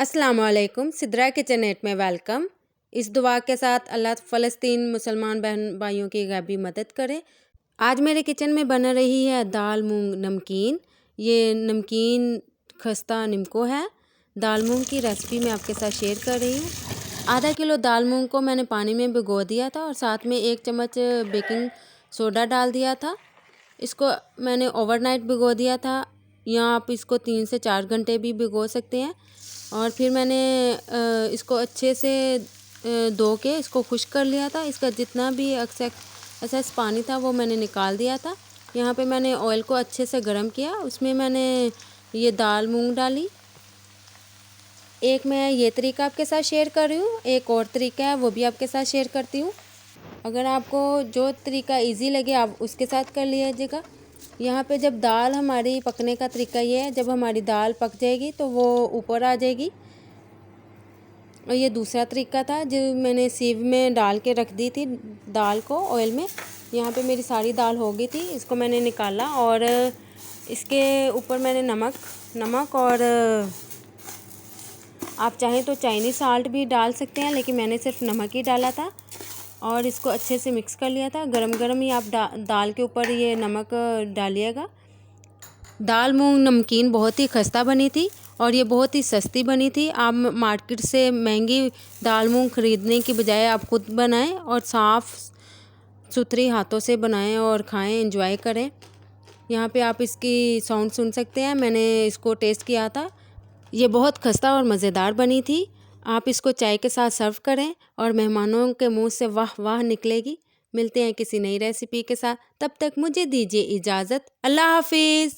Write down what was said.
अस्सलाम वालेकुम, सिद्रा किचनेट में वेलकम। इस दुआ के साथ अल्लाह फ़लस्तीन मुसलमान बहन भाइयों की गैबी मदद करे। आज मेरे किचन में बन रही है दाल मूंग नमकीन। ये नमकीन खस्ता निम्को है। दाल मूंग की रेसिपी मैं आपके साथ शेयर कर रही हूँ। आधा किलो दाल मूंग को मैंने पानी में भिगो दिया था और साथ में 1 चम्मच बेकिंग सोडा डाल दिया था। इसको मैंने ओवरनाइट भिगो दिया था, या आप इसको 3 से 4 घंटे भी भिगो सकते हैं। और फिर मैंने इसको अच्छे से धो के इसको खुश्क कर लिया था। इसका जितना भी एक्सेस पानी था वो मैंने निकाल दिया था। यहाँ पे मैंने ऑयल को अच्छे से गर्म किया, उसमें मैंने ये दाल मूंग डाली। एक मैं ये तरीका आपके साथ शेयर कर रही हूँ, एक और तरीका है वो भी आपके साथ शेयर करती हूँ। अगर आपको जो तरीका इजी लगे आप उसके साथ कर लीजिएगा। यहाँ पे जब दाल हमारी पकने का तरीका ये है, जब हमारी दाल पक जाएगी तो वो ऊपर आ जाएगी। और ये दूसरा तरीका था जो मैंने सीव में डाल के रख दी थी दाल को ऑयल में। यहाँ पे मेरी सारी दाल हो गई थी, इसको मैंने निकाला और इसके ऊपर मैंने नमक और आप चाहें तो चाइनीज़ साल्ट भी डाल सकते हैं, लेकिन मैंने सिर्फ नमक ही डाला था और इसको अच्छे से मिक्स कर लिया था। गरम गरम ही आप दाल के ऊपर ये नमक डालिएगा। दाल मूंग नमकीन बहुत ही खस्ता बनी थी और ये बहुत ही सस्ती बनी थी। आप मार्केट से महंगी दाल मूंग ख़रीदने की बजाय आप खुद बनाएं और साफ़ सुथरी हाथों से बनाएं और खाएं, एंजॉय करें। यहाँ पे आप इसकी साउंड सुन सकते हैं, मैंने इसको टेस्ट किया था। ये बहुत खस्ता और मज़ेदार बनी थी। आप इसको चाय के साथ सर्व करें और मेहमानों के मुंह से वाह वाह निकलेगी। मिलते हैं किसी नई रेसिपी के साथ, तब तक मुझे दीजिए इजाज़त। अल्लाह हाफिज़।